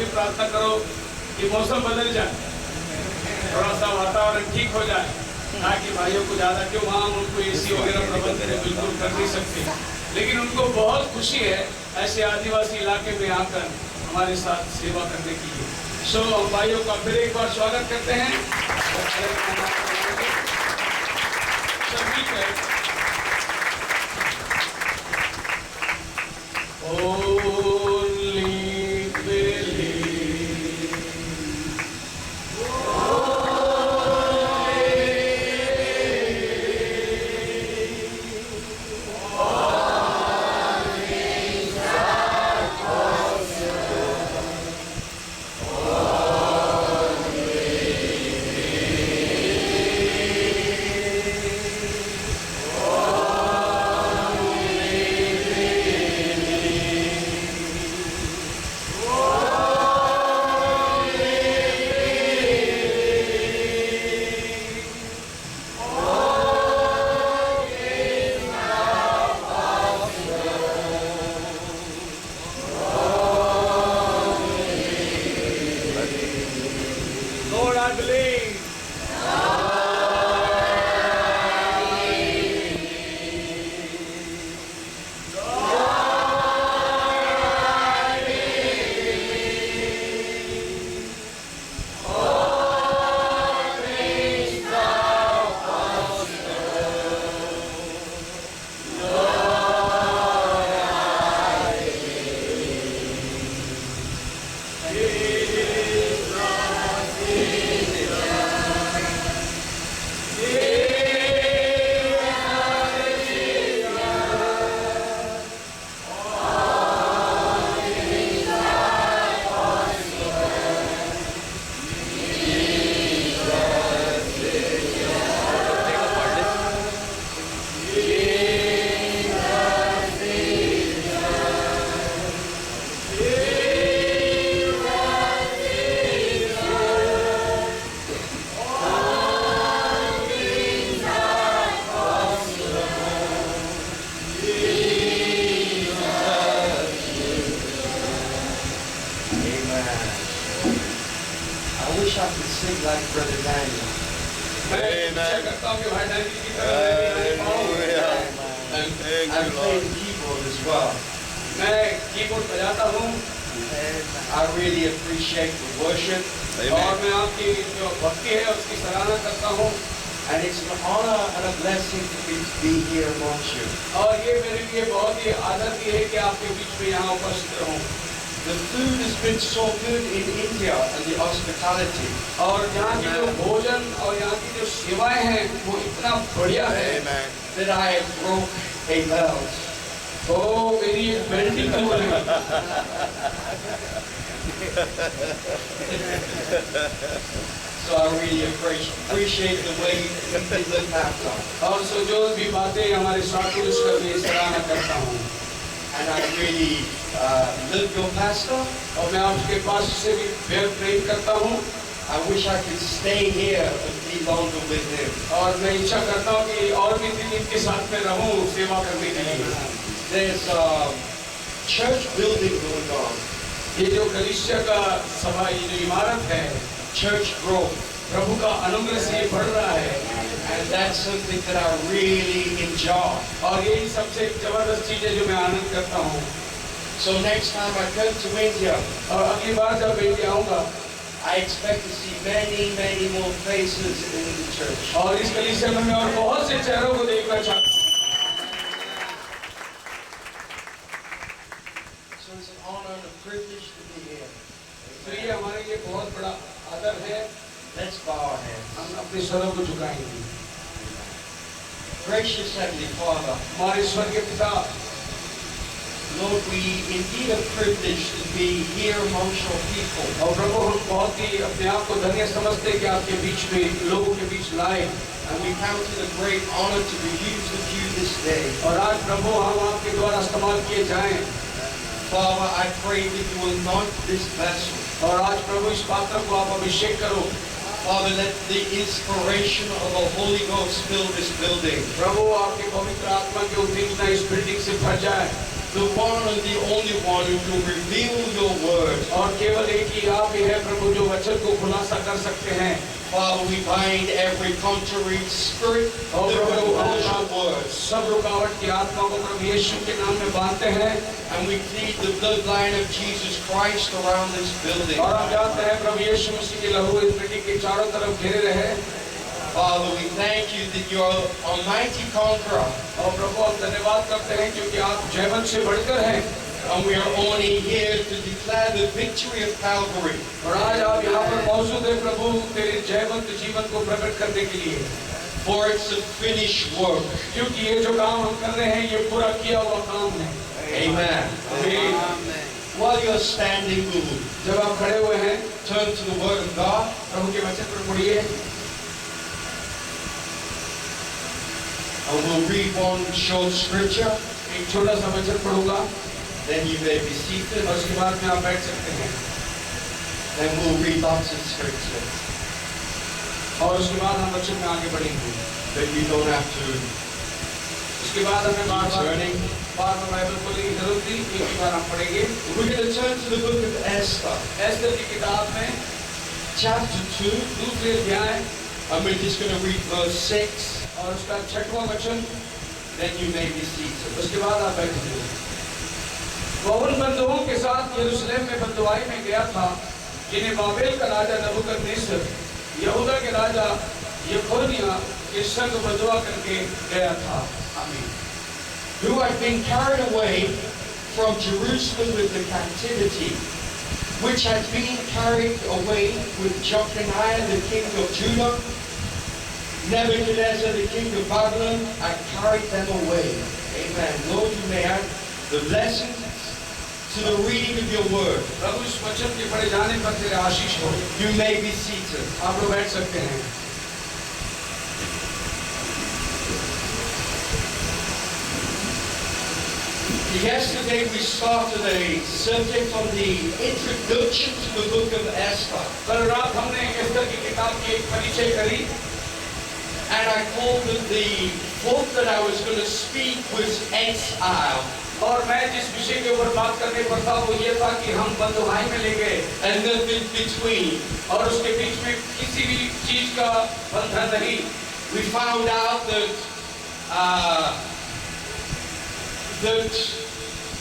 भी प्रार्थना करो कि मौसम बदल जाए, थोड़ा सा वातावरण ठीक हो जाए, ताकि भाइयों को ज़्यादा क्यों वहाँ उनको एसी वगैरह प्रबंध बिल्कुल कर नहीं सकते, लेकिन उनको बहुत खुशी है ऐसे आदिवासी इलाके में आकर हमारे साथ सेवा करने के लिए। सो हम भाइयों का फिर एक बार स्वागत करते हैं। सभी है और यहाँ की जो भोजन और यहाँ की जो सेवाएं हैं वो इतना बढ़िया है that I broke a belt. Oh, मेरी एक बेल्ट ही टूट गई। So I really appreciate the way you did the pastor. और सो जो भी बातें हमारे साथी उसका भी सराहना करता हूँ। And I really love your pastor. और मैं आपके पास से भी बेहद प्रेम करता हूँ। I wish I could stay here and be longer with him. और मैं इच्छा करता हूँ कि और भी दिन इनके साथ में रहूँ सेवा करने के लिए। There's a church building going on. ये जो कलीसिया का सभा ये जो इमारत है, church growth, प्रभु का अनुग्रह से ये बढ़ रहा है। And that's something that I really enjoy. और यही सबसे जबरदस्त चीज़ है जो मैं आनंद करता हूँ। So next time I come to India, और अगली बार जब इंडिया आऊँगा, I expect to see many more faces in the church. और इस कलीसिया में मैं और बहुत से चेहरों को देखना चाहता हूँ। So it's an honor and a privilege to be here. तो ये हमारे लिए बहुत बड़ा आदर है। Let's bow our heads. हम अपने सरों को झुकाएंगे। Gracious Heavenly Father, हमारे स्वर्गीय पिता, Lord, we indeed are privileged to be here amongst your people. और प्रभु हम बहुत ही अपने आप को धन्य समझते हैं कि आपके बीच में लोगों के बीच लाए। And we count it a great honor to be used of you this day. और आज प्रभु हम आपके द्वारा इस्तेमाल किए जाएं। Father, I pray that you will anoint this vessel. और आज प्रभु इस पात्र को आप अभिषेक करो। Father, let the inspiration of the Holy Ghost fill this building. प्रभु आपके पवित्र आत्मा की उत्तेजना इस बिल्डिंग से भर जाए। the one and the only one who can reveal your word. और केवल एक ही आप ही है प्रभु जो वचन को खुलासा कर सकते हैं। Father, we bind every contrary spirit that will oppose your words. सब रुकावट की आत्मा को प्रभु यीशु के नाम में बांधते हैं। And we plead the bloodline of Jesus Christ around this building. और हम जानते हैं प्रभु यीशु मसीह की लहू इस बिल्डिंग के चारों तरफ घेरे रहे। Father, we thank you that you're almighty conqueror. और प्रभु हम धन्यवाद करते हैं क्योंकि आप जयवंत से बढ़कर हैं। And we are only here to declare the victory of Calvary. और आज आप यहाँ पर मौजूद हैं प्रभु तेरे जयवंत जीवन को प्रकट करने के लिए। For it's a finished work. क्योंकि ये जो काम हम कर रहे हैं ये पूरा किया हुआ काम है। Amen. आमीन। While you're standing, जब आप खड़े हुए हैं turn to the Word of God. प्रभु के वचन पर मुड़िए। And we'll read one short scripture. एक छोटा सा वचन पढ़ूंगा। Then you may be seated. और उसके बाद में आप बैठ सकते हैं। Then we'll read lots of scripture. और उसके बाद हम वचन में आगे बढ़ेंगे। But you don't have to उसके बाद हमें बार turning. बाइबल खोलने की जरूरत नहीं, एक ही बार हम पढ़ेंगे। We're going to turn to the book of Esther, Esther की किताब में chapter 2. दूसरे अध्याय And we're just going to read verse 6. और उसका 6वां वचन। Then you may be seated. उसके बाद आप बैठिए। वह उन बंधुओं के साथ यरूशलेम में बंधुआई में गया था जिन्हें बाबेल का राजा नबूकदनेस्सर, यहूदा के राजा यकोनिया के संग बंधुआ करके गया था। आमीन। Who had been carried away from Jerusalem with the captivity, which had been carried away with Jeconiah the king of Judah, Nebuchadnezzar the king of Babylon, and carried them away. Amen. Lord, you may add the blessings to the reading of your word. प्रभु इस वचन के पढ़े जाने पर तेरे आशीष हो। You may be seated. आप लोग बैठ सकते हैं। Yesterday we started a subject on the introduction to the book of Esther. कल रात हमने एस्तर की किताब की एक परिचय करी। And I called it the book that I was going to speak was Exile. और मैं जिस विषय के ऊपर बात करने पर था वो ये था कि हम बंधुआई में ले गए And nothing between. और उसके बीच में किसी भी चीज का बंधन नहीं। We found out that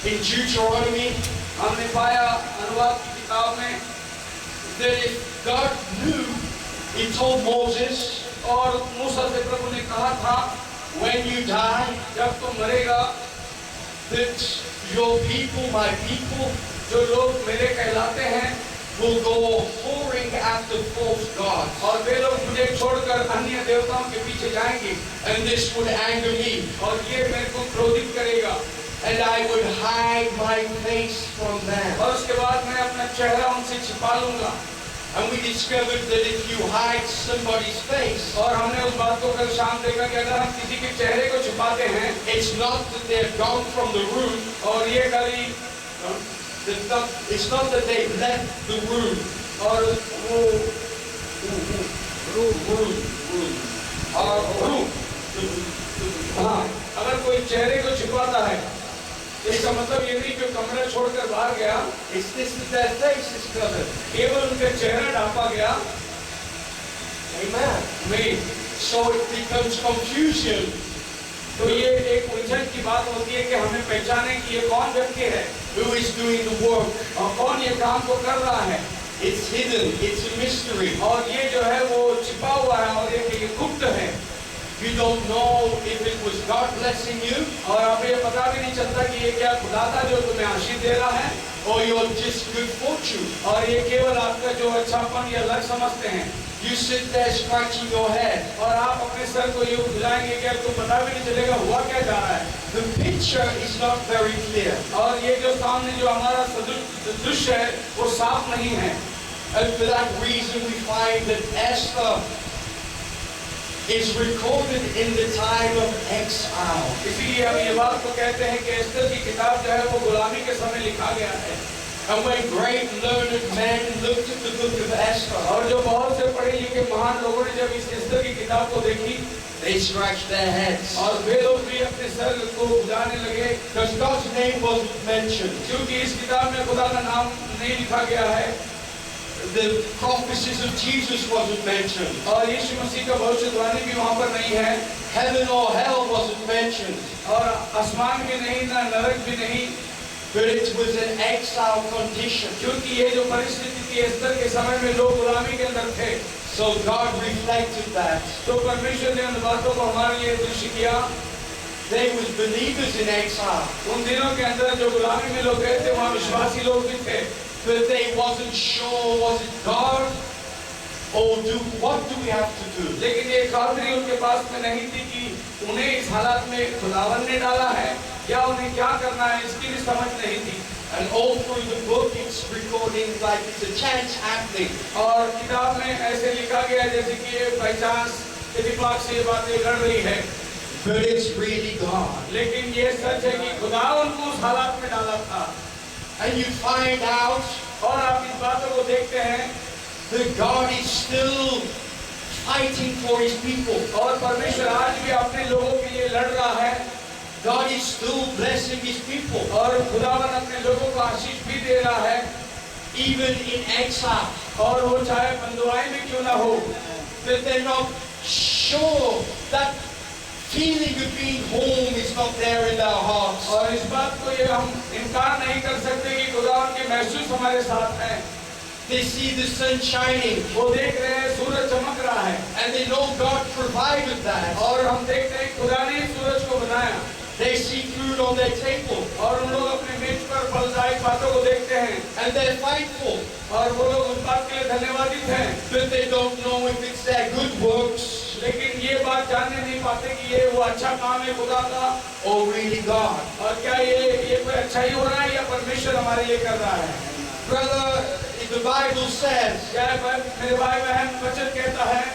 in Deuteronomy, हमने पाया अनुवाद की किताब में that if God knew, He told Moses, और मूसा से प्रभु ने कहा था when you die, जब तुम मरेगा that your people, my people, जो लोग मेरे कहलाते हैं will go whoring after false gods. और वे लोग मुझे छोड़कर अन्य देवताओं के पीछे जाएंगे And this would anger me. और ये मेरे को क्रोधित करेगा And I would hide my face from them. और उसके बाद मैं अपना चेहरा उनसे छिपा लूंगा। And we discovered that if you hide somebody's face, और हमने उस बात को कल शाम देखा कि अगर हम किसी के चेहरे को छुपाते हैं it's not that they've gone from the room, और ये खाली it's not that they've left the room. और वो हाँ, अगर कोई चेहरे को छिपाता है इसका मतलब ये नहीं कि कमरा छोड़कर बाहर गया, It's this that their face is covered. केवल उनका चेहरा ढांपा गया। Amen. नहीं, So it becomes confusion. तो ये एक उलझन की बात होती है कि हमें पहचाने कि ये कौन व्यक्ति है Who is doing the work? और कौन ये काम को कर रहा है। It's hidden. It's a mystery. और ये जो है वो छिपा हुआ है और ये गुप्त है। You don't know if it was God blessing you, और अब ये पता भी नहीं चलता कि ये क्या खुदा था जो तुम्हें आशीष दे रहा है or you're just good fortune. और ये केवल आपका जो अच्छापन या लग समझते हैं। You sit there scratching your head. और आप अपने सर को यूं खुजाएंगे कि आपको पता भी नहीं चलेगा हुआ क्या जा रहा है। The picture is not very clear. और ये जो सामने जो हमारा दृश्य है वो साफ नहीं है। And for that reason we find that Esther is recorded in the time of exile. इसीलिए हम ये बात को कहते हैं कि एस्तर की किताब जो है वो गुलामी के समय लिखा गया है। And when great learned men looked at the book of Esther, और जो बहुत से पढ़े लिखे महान लोगों ने जब इस एस्तर की किताब को देखी, they scratched their heads. और वे लोग भी अपने सर को खुजाने लगे, Because God's name wasn't mentioned. क्योंकि इस किताब में खुदा का नाम नहीं लिखा गया है, The prophecies of Jesus wasn't mentioned. और यीशु मसीह का भविष्यवाणी भी वहाँ पर नहीं है, Heaven or hell wasn't mentioned. और आसमान भी नहीं, ना नरक भी नहीं, But it was an exile condition. क्योंकि ये जो परिस्थिति थी एस्तर के समय में लोग गुलामी के अंदर थे। So God reflected that. तो परमेश्वर ने उन बातों को हमारे लिए दृश्य किया। There was believers in exile, उन दिनों के अंदर जो गुलामी में लोग गए थे वहाँ विश्वासी लोग भी थे, but they wasn't sure, was it God or what do we have to do? लेकिन ये खातरी उनके पास में नहीं थी कि उन्हें इस हालात में खुदावन ने डाला है या उन्हें क्या करना है, इसकी भी समझ नहीं थी। And all through the book it's recording like it's a chance happening. और किताब में ऐसे लिखा गया जैसे कि ये बाई चांस इत्तेफाक से ये बातें घट रही है, But it's really God. लेकिन ये सच है कि खुदा उनको उस हालात में डाला था। And you find out और आप इस बातों को देखते हैं that God is still fighting for his people. और परमेश्वर आज भी अपने लोगों के लिए लड़ रहा है, God is still blessing his people, और खुदावन अपने लोगों को आशीष भी दे रहा है, even in exile. और वो चाहे बंधुआई में क्यों ना हो। That they're not sure, that feeling of being home is not there in their hearts. और इस बात को ये हम इनकार नहीं कर सकते कि खुदावन के महसूस हमारे साथ है। They see the sun shining, वो देख रहे हैं सूरज चमक रहा है, and they know God provided that. और हम देखते हैं खुदा ने सूरज को बनाया, They see food on their table, और उन लोग अपने मेज पर फलदायक बातों को देखते हैं, and they're thankful. और वो लोग उस बात के लिए धन्यवादित हैं, But they don't know if it's their good works लेकिन ये बात जानने नहीं पाते कि ये वो अच्छा काम है खुदा का, or really God. और क्या ये कोई अच्छा ही हो रहा है या परमेश्वर हमारे लिए कर रहा है। Brother, the Bible says, क्या मेरे भाई बहन वचन कहता है,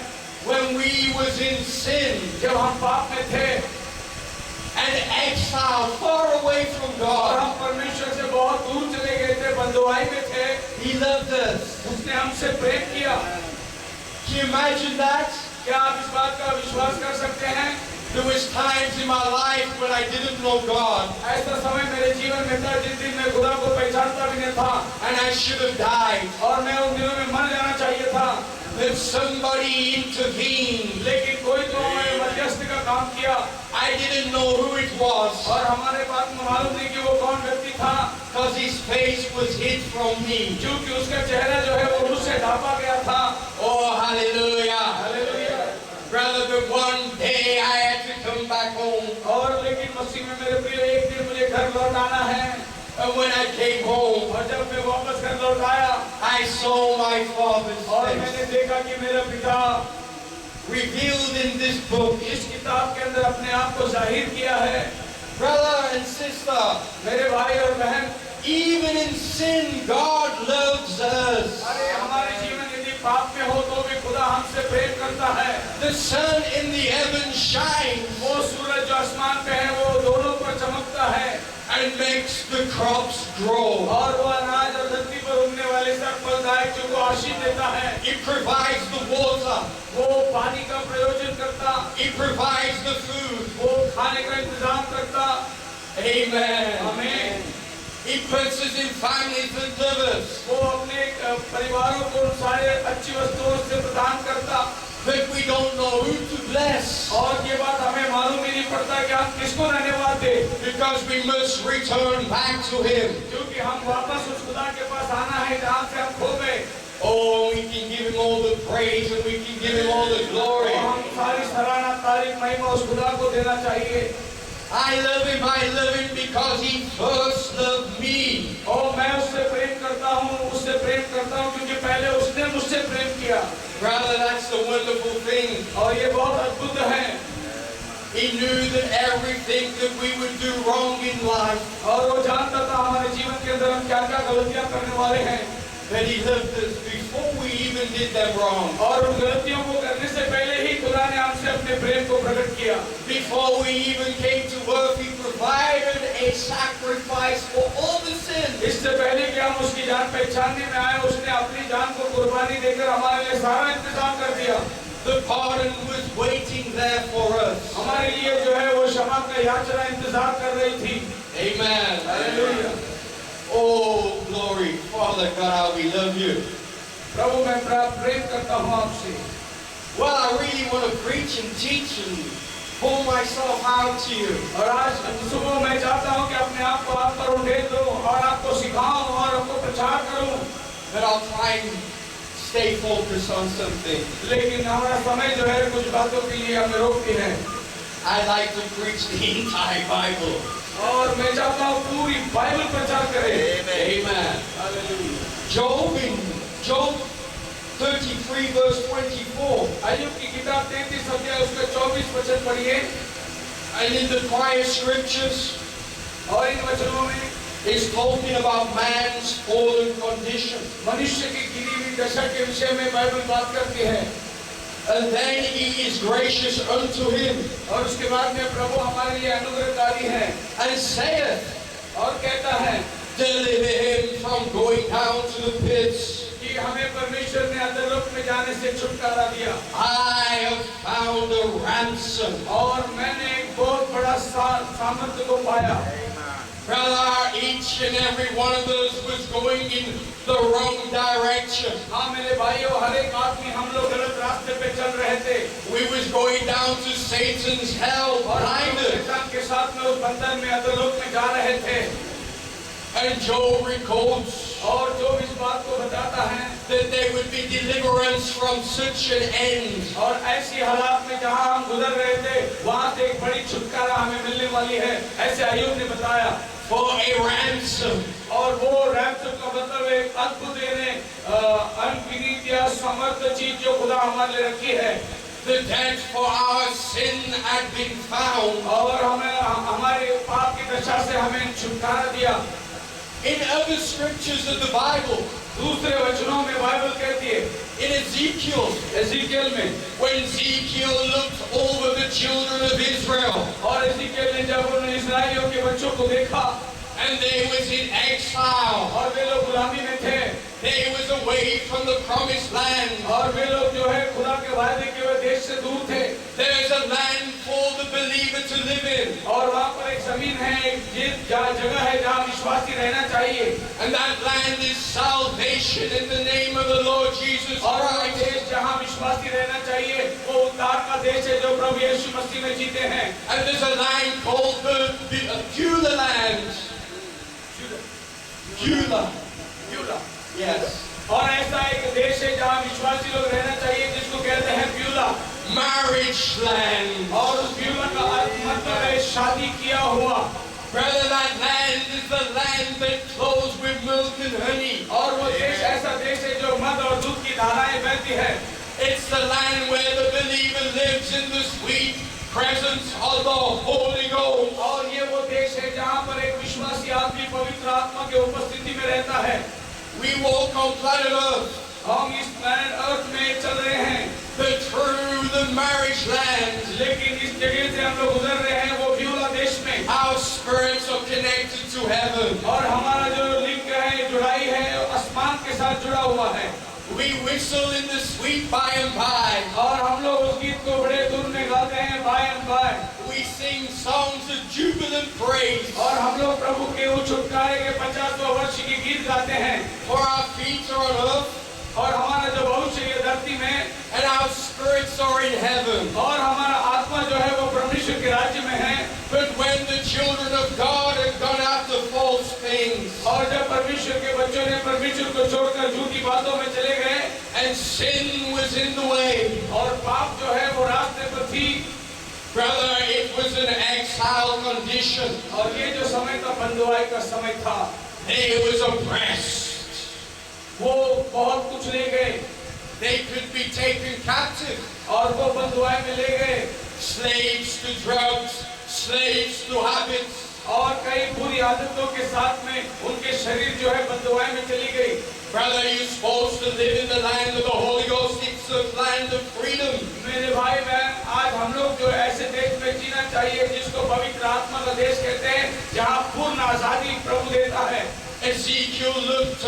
when we was in sin जब हम पाप में थे and exiled far away from और God, हम परमेश्वर से बहुत दूर चले गए थे, बंधुआई में थे, he loved us. उसने हमसे प्रेम किया। Can you imagine that? क्या आप इस बात का विश्वास कर सकते हैं? There was times in my life when I didn't know God ऐसा समय मेरे जीवन में था जिस दिन मैं खुदा को पहचानता भी नहीं था, and I should have died. और मैं उन दिनों में मर जाना चाहिए था, Then somebody intervened. लेकिन कोई तो हमें मध्यस्थ का काम किया, I didn't know who it was और हमारे पास में मालूम नहीं कि वो कौन व्यक्ति था, because his face was hid from me. क्योंकि उसका चेहरा जो है वो मुझसे ढांपा गया था। Oh, hallelujah. Hallelujah. Brother, but one day I had to come back home. और लेकिन मसीह में मेरे प्रिय एक दिन मुझे घर लौट आना है, And when I came home, और जब मैं वापस घर लौट आया I saw my father's और face मैंने देखा कि मेरा पिता revealed in this book. इस किताब के अंदर अपने आप को जाहिर किया है। Brother and sister, मेरे भाई और बहन, even in sin, God loves us. अरे हमारे जीवन यदि पाप में हो तो भी खुदा हमसे प्रेम करता है। The sun in the heavens shines वो सूरज जो आसमान पे है वो दोनों पर चमकता है, and makes the crops grow. और वो अनाज और धरती पर उगने वाले सब फलदायक जो को आशीष देता है। It provides the water. वो पानी का प्रयोजन करता, It provides the food. वो खाने का इंतजाम करता। Amen. आमीन। He puts us in families and livers. वो अपने परिवारों को सारे अच्छी वस्तुओं से प्रदान करता, But we don't know who to bless और ये बात हमें मालूम ही नहीं पड़ता कि हम किसको धन्यवाद दें, because we must return back to Him. क्योंकि हम वापस उस खुदा के पास आना है जहाँ से हम खो गए। Oh, we can give Him all the praise and we can give Him all the glory. और हम सारी सराहना, तारीफ, महिमा उस खुदा को देना चाहिए। I love Him because He first loved me. और मैं उससे प्रेम करता हूँ क्योंकि पहले उसने मुझसे प्रेम किया। Brother, that's the wonderful thing. और ये बहुत अद्भुत है। He knew that everything that we would do wrong in life, और वो जानता था हमारे जीवन के अंदर हम क्या क्या गलतियाँ करने वाले हैं, that He loved us before we even did them wrong. और उन गलतियों को करने से पहले ही खुदा ने हमसे अपने प्रेम को प्रकट किया। Before we even came to earth, He provided a sacrifice for all the sins. इससे पहले कि हम उसकी जान पहचानने में आए, उसने अपनी जान को कुर्बानी देकर हमारे लिए सारा इंतजाम कर दिया। The pardon was waiting there for us. हमारे लिए जो है वो क्षमा का याचना इंतजार कर रही थी। Amen. Hallelujah. Oh, glory. Father God, how we love you. प्रभु मैं प्रेम करता हूँ आपसे। Well, I really want to preach and teach and pull myself out to you. और आज सुबह मैं चाहता हूँ कि अपने आप को आप पर उठे दूं और आपको सिखाऊं और आपको प्रचार करूं। But I'll try and stay focused on something. लेकिन हमारा समय जो है कुछ बातों के लिए हमें रोकती है। I like to preach the entire Bible. और मैं चाहता हूँ पूरी बाइबल प्रचार करें। Amen. हालेलुया। Job 33 verse 24. अय्यूब की किताब 33 अध्याय उसका 24 वचन पढ़िए। And in the prior scriptures, और इन वचनों में it's talking about man's fallen condition. मनुष्य की गिरी हुई दशा के विषय में बाइबल बात करती है। And then he is gracious unto him और उसके बाद में प्रभु हमारे लिए अनुग्रहकारी है and saith, और कहता है deliver him from going down to the pits. कि हमें परमेश्वर ने अधोलोक में जाने से छुटकारा दिया। I have found a ransom. और मैंने एक बहुत बड़ा सामर्थ्य को पाया। Brother, each and every one of us was going in the wrong direction. हाँ मेरे भाइयों, हर एक आदमी हम लोग गलत रास्ते पे चल रहे थे। We was going down to Satan's hell, और हम लोग blinded. शैतान के साथ में उस बंधन में अधोलोक में जा रहे थे। And Job records और जो इस बात को बताता है that there would be deliverance from such an end. और ऐसी हालात में जहाँ हम गुजर रहे थे वहाँ से एक बड़ी छुटकारा हमें मिलने वाली है, ऐसे अय्यूब ने बताया। For a ransom. और वो रैंसम का मतलब एक अद्भुत अनगिनत या समर्थ चीज जो खुदा हमारे लिए रखी है। The debt for our sin had been found. और हमें हमारे पाप की दशा से हमें छुटकारा दिया। In other scriptures of the Bible, दूसरे वचनों में बाइबल कहती है, in Ezekiel, एज़ेकियल में, when Ezekiel looked over the children of Israel, और एज़ेकियल ने जब उन इस्राएलियों के बच्चों को देखा and they was in exile, और वे लोग गुलामी में थे, they was away from the promised land. और वे लोग जो है खुदा के वायदे के हुए देश से दूर थे। There's a land for the believer to live in, और वहाँ पर एक जमीन है, एक जगह है जहाँ विश्वासी रहना चाहिए। and that land is salvation in the name of the Lord Jesus और वो Christ. देश जहाँ विश्वासी रहना चाहिए वो उद्धार का देश है जो प्रभु यीशु मसीह में जीते हैं। And there's a land called the Beulah land. Beulah. Beulah. Yes. और ऐसा एक देश है जहाँ विश्वासी लोग रहना चाहिए जिसको कहते हैं ब्यूला। Marriage land. और उस ब्यूला का अर्थ मतलब है शादी किया हुआ। Brother, that land is the land that flows with milk and honey. और वो देश ऐसा देश है जो मध और दूध की धाराएं बहती है। It's the land where the believer lives in the sweet presence of the Holy Ghost. और ये वो देश है जहाँ पर एक विश्वासी आदमी पवित्र आत्मा के उपस्थिति में रहता है। We walk on planet Earth, हम इस प्लैनेट अर्थ में चल रहे हैं, through the marriage land. लेकिन इस जगह से हम लोग गुजर रहे हैं वो ब्यूला देश में। Our spirits are connected to heaven. और हमारा जो लिंक है, जुड़ाई है, आसमान के साथ जुड़ा हुआ है। We whistle in the sweet by and by. और हम लोग उस गीत को बड़े धुन में गाते हैं, by and by. We sing songs of jubilant praise. और हम लोग प्रभु के उस छुटकारे के 50वें वर्ष के गीत गाते हैं। For our feet are on earth, और हमारा जो भविष्य है धरती में, and our spirits are in heaven. और हमारा आत्मा जो है वो परमेश्वर के राज्य में है। But when the children of God have gone after false things, और जब परमेश्वर के बच्चों ने परमेश्वर को छोड़कर झूठी बातों में चले गए, and sin was in the way, और पाप जो है वो रास्ते पर थी, brother, it was an exile condition. और ये जो समय था बंधुआई का समय था, They was oppressed. वो बहुत कुछ ले गए, They could be taken captive. और वो बंधुआई में ले गए, Slaves to drugs, slaves to habits. और कई बुरी आदतों के साथ में उनके शरीर जो है बंधुआई में चली गई। Brother, you're supposed to live in the land of the Holy Ghost. It's a land of freedom. मेरे भाई बहन, आज हम लोग जो ऐसे देश में जीना चाहिए जिसको पवित्र आत्मा का देश कहते हैं, जहाँ पूर्ण आजादी प्रभु देता है। Ezekiel looked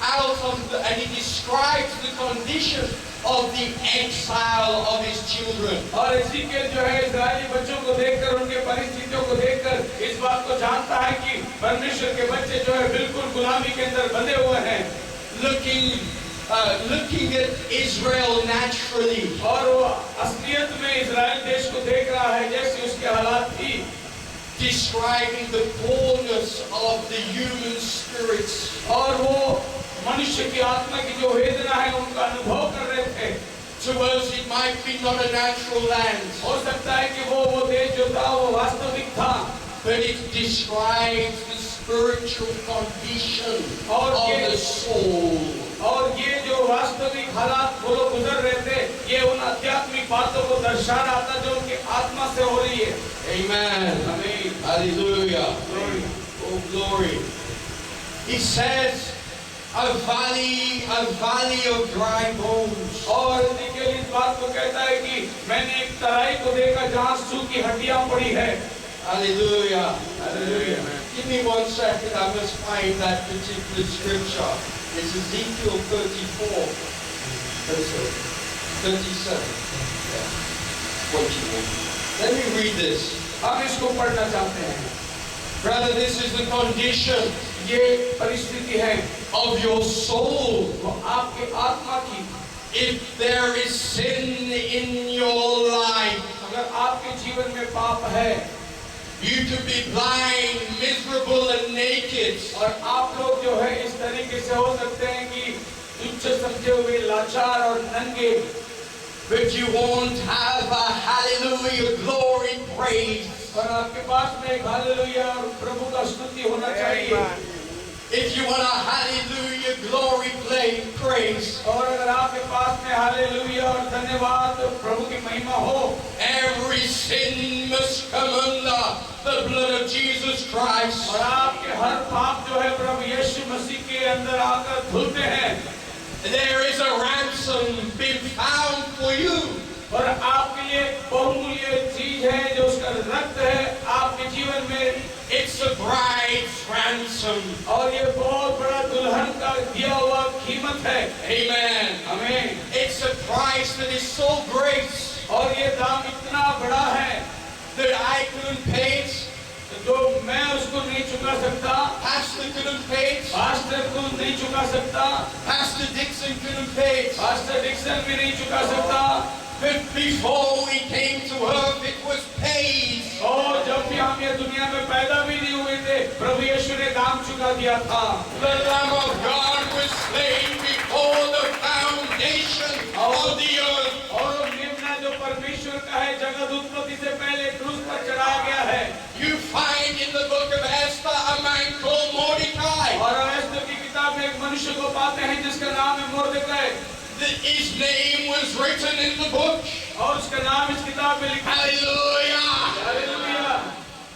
out and he describes the condition of the exile of his children. और एजीकियल जो है इस्राएली बच्चों को देखकर उनके परिस्थितियों को देखकर इस बात को जानता है कि परमेश्वर के बच्चे जो है बिल्कुल गुलामी के अंदर बंधे हुए हैं। Looking at Israel naturally, और वो असलियत में इस्राएल देश को देख रहा है जैसे उसके हालात थी। describing the poorness of the human spirits. और वो मनुष्य की आत्मा की जो वेदना है उनका अनुभव कर रहे थे। To us it might be not a natural land, हो सकता है कि वो देश जो था वो वास्तविक था, but it describes the spiritual condition of the soul. और ये जो वास्तविक हालात वो लोग गुजर रहे थे, ये उन आध्यात्मिक बातों को दर्शा रहा था जो उनकी आत्मा से हो रही है। Amen. आमीन। Hallelujah. Glory. Oh glory. It says a valley of dry bones. और एजीकियल इस बात को कहता है कि मैंने एक तराई को देखा जहाँ सूखी हड्डियाँ पड़ी है। Hallelujah. Hallelujah. Give me 1 second, I must find that particular scripture. It's Ezekiel 34. 37. Yeah. 21. Let me read this. हम इसको पढ़ना चाहते हैं। Brother, this is the condition ये परिस्थिति है of your soul. वो आपके आत्मा की। If there is sin in your life, अगर आपके जीवन में पाप है, you could be blind, miserable and naked. और आप लोग जो है इस तरीके से हो सकते हैं कि तुच्छ समझे हुए, लाचार और नंगे, But you won't have a hallelujah, glory, praise. और आपके पास में एक हालेलुया और प्रभु का स्तुति होना चाहिए। If you want a hallelujah, glory, praise, और अगर आपके पास में हालेलुया और धन्यवाद और प्रभु की महिमा हो, every sin must come under the blood of Jesus Christ. और आपके हर पाप जो है प्रभु यीशु मसीह के अंदर आकर धुलते हैं। There is a ransom been found for you. और आपके लिए बहुमूल्य चीज है जो उसका रक्त है आपके जीवन में। It's a bride's ransom. और ये बहुत बड़ा दुल्हन का दिया हुआ कीमत है। Amen. आमीन। It's a price that is so great और ये दाम इतना बड़ा है that I couldn't pay it. जो मैं उसको नहीं चुका सकता, Pastor couldn't pay it. Pastor को नहीं चुका सकता, Pastor Dixon couldn't pay it. Pastor Dixon भी नहीं चुका सकता। But before we came to earth, it was paid. और जब भी हम ये दुनिया में पैदा भी नहीं हुए थे, प्रभु यीशु ने दाम चुका दिया था। The Lamb of God was slain before the foundation of the earth. और वो मेमना जो परमेश्वर का है, जगत उत्पत्ति से पहले क्रूस पर चढ़ाया गया है। You find in the book of Esther a man called Mordecai. और एस्तर की किताब में एक मनुष्य को पाते हैं जिसका नाम है मोर्देकाई। His name was written in the book. और उसका नाम इस किताब में लिखा है। Hallelujah. Hallelujah.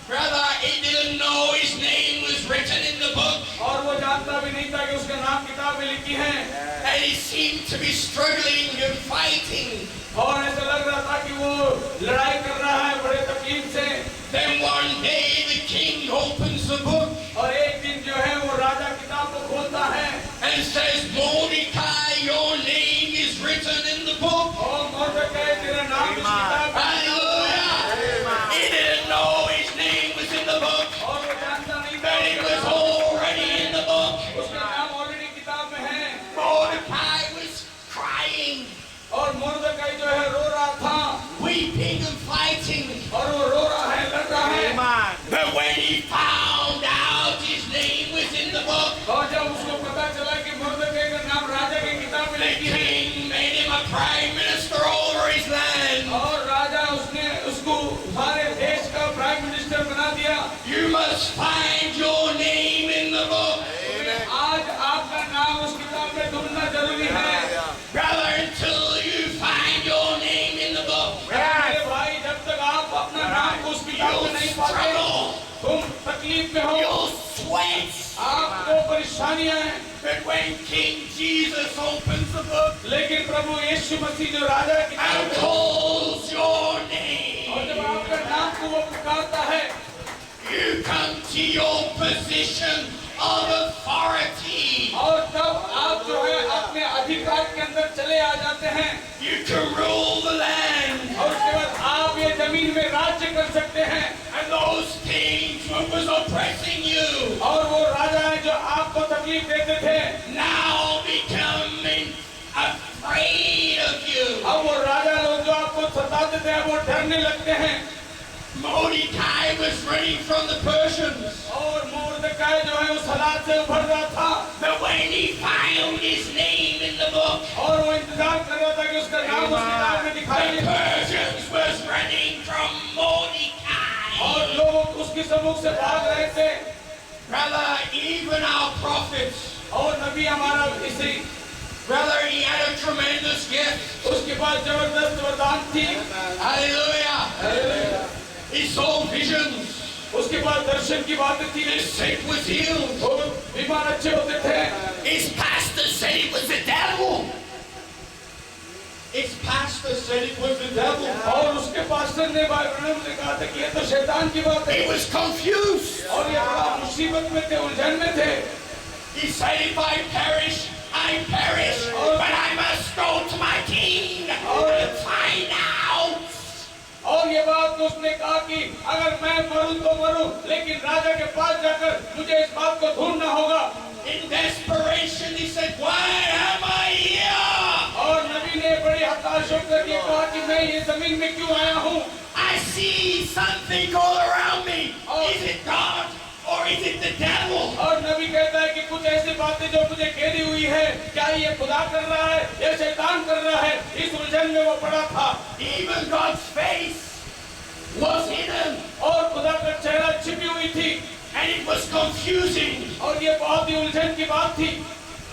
Brother, he didn't know his name was written in the book. और वो जानता भी नहीं था कि उसका नाम किताब में लिखी है। And he seemed to be struggling and fighting. और ऐसा लग रहा था कि वो लड़ाई कर रहा है बड़े तकलीफ से। Then one day the king opens the book और एक दिन जो है वो राजा किताब को खोलता है and says, Mordecai, your name is written in the book. और मोर्देकाई तेरा नाम इस किताब में। Hallelujah. He didn't know his name was in the book, और वो जानता नहीं था but it was already in the book. उसका नाम ऑलरेडी किताब में है। Mordecai was crying, और मोर्देकाई जो है रो रहा था weeping and fighting. और वो रो रहा है, लड़ रहा है। But when he found out his name was in the book, और जब उसको पता चला कि मोर्देकाई का नाम राजा की किताब में the लिखी है king made him a prime minister over his land. और राजा उसने उसको सारे देश का प्राइम मिनिस्टर बना दिया। You must find your name in the book. आज आपका नाम उस किताब में ढूंढना जरूरी है। Brother, until you find your name in the book, मेरे भाई, जब तक आप अपना नाम उस किताब में नहीं you'll पाते, struggle, तुम तकलीफ में हो, you'll sweat. आपको परेशानियां हैं। But when King Jesus opens the book लेकिन प्रभु यीशु मसीह जो राजा की किताब and में calls your और name, जब आपका नाम को वो पुकारता है, you come to your position of authority. और तब आप जो है अपने अधिकार के अंदर चले आ जाते हैं You can rule the land. और उसके बाद आप ये जमीन में राज्य कर सकते हैं And those kings who was oppressing you और वो राजा है जो आपको तकलीफ देते थे now becoming afraid of you. अब वो राजा लोग जो आपको सताते थे वो डरने लगते हैं Mordecai was running from the Persians. और मोर्दकाई जो है उस हालात से उभर रहा था But when he found his name in the book, और वो इंतजार कर रहा था कि उसका नाम उस किताब में दिखाई the they Persians was running from Mordecai. और लोग उसकी सम्मुख से भाग रहे थे Brother, even our prophets, और नबी हमारा इसी brother, he had a tremendous gift. उसके पास जबरदस्त वरदान थी Hallelujah. He saw visions. उसके पास दर्शन की बातें थी The sick was healed. और बीमार अच्छे होते थे His pastor said it was the devil. His pastor said it was the devil. और उसके पास्टर ने भाई ब्रनम से कहा था कि ये तो शैतान की बात है He was confused. और ये बड़ा मुसीबत में थे उलझन में थे He said, if I perish, I perish. But I must go to my king and find out. और ये बात तो उसने कहा कि अगर मैं मरूं तो मरूं लेकिन राजा के पास जाकर मुझे इस बात को ढूंढना होगा In desperation, he said, why am I here? और नबी ने बड़ी हताश होकर ये कहा कि मैं ये जमीन में क्यों आया हूँ I see something all around me. Is it God or is it the devil? और नबी कहता है कि कुछ ऐसी बातें जो मुझे घेरी हुई है क्या ये खुदा कर रहा है या शैतान कर रहा है इस उलझन में वो पड़ा था Even God's face was hidden और खुदा का चेहरा छिपी हुई थी and it was confusing. और ये बहुत ही उलझन की बात थी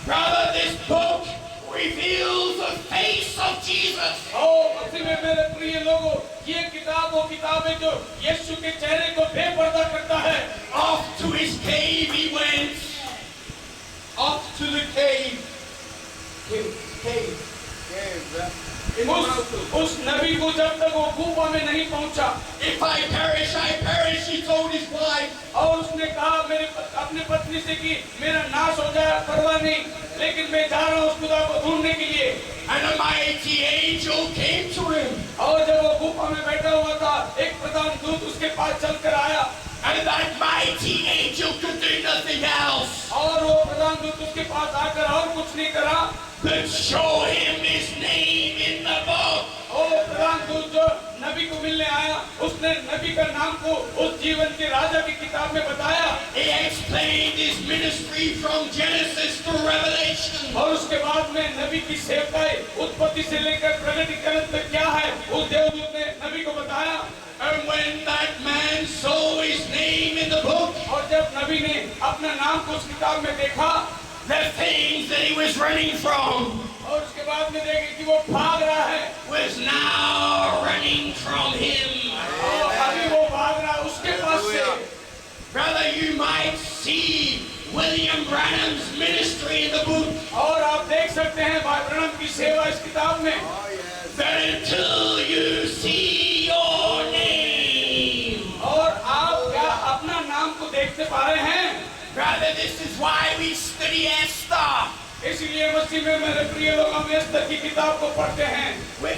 Brother, this book reveals the face of Jesus. और मसीह में मेरे प्रिय लोगों ये किताब वो किताब है जो यीशु के चेहरे को बेपर्दा करता है Off to his cave he went. Off to the cave. Cave. उस नबी को जब तक वो गुफा में नहीं पहुंचा If I perish, I perish, he told his wife. और उसने कहा मेरे अपने पत्नी से कि मेरा नाश हो जाए परवाह नहीं लेकिन मैं जा रहा हूँ उस खुदा को ढूंढने के लिए And a mighty angel came to him. और जब वो गुफा में बैठा हुआ था एक प्रधान दूत उसके पास चलकर आया And that mighty angel could do nothing else और वो प्रधान दूत उसके पास आकर और कुछ नहीं करा but show him his name in the book. और प्रधान दूत जो नबी को मिलने आया उसने नबी का नाम को उस जीवन के राजा की किताब में बताया He explained his ministry from Genesis to Revelation. और उसके बाद में नबी की सेवकाई उत्पत्ति से लेकर प्रकटीकरण तक क्या है उस देवदूत ने नबी को बताया And when that man saw his name in the book, और जब नबी ने अपना नाम को उस किताब में देखा the things that he was running from और उसके बाद में देखे कि वो भाग रहा है was now running from him. और अभी वो भाग रहा है उसके पास से Brother, you might see William Branham's ministry in the book. और आप देख सकते हैं भाई ब्रनम की सेवा इस किताब में That until you see your name, और आप क्या अपना नाम को देखते पा रहे हैं brother, this is why we study Esther. इसलिए मसीह में मेरे प्रिय लोग हम एस्तर की किताब को पढ़ते हैं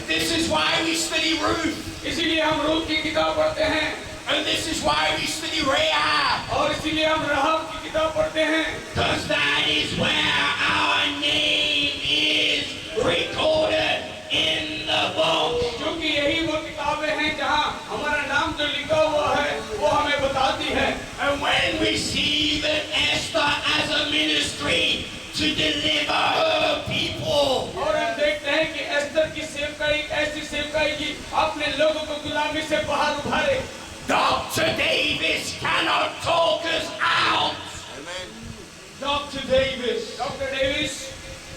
This is why we study Ruth. इसीलिए हम रूत की किताब पढ़ते हैं And this is why we study Rahab. और इसीलिए हम रहब की किताब पढ़ते हैं Because that is where our name is recorded in the book. क्योंकि यही वो किताबें हैं जहाँ हमारा नाम जो लिखा हुआ है वो हमें बताती है And when we see that Esther has a ministry to deliver her people, और हम देखते हैं कि एस्तर की सेवकाई ऐसी सेवकाई की अपने लोगों को गुलामी से बाहर उभारे Dr. Davis cannot talk us out. Dr. Davis, doctor Davis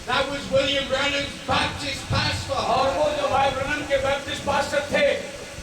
that was William Brennan's Baptist pastor, और वो जो भाई ब्रनम के बैप्टिस्ट पास्टर थे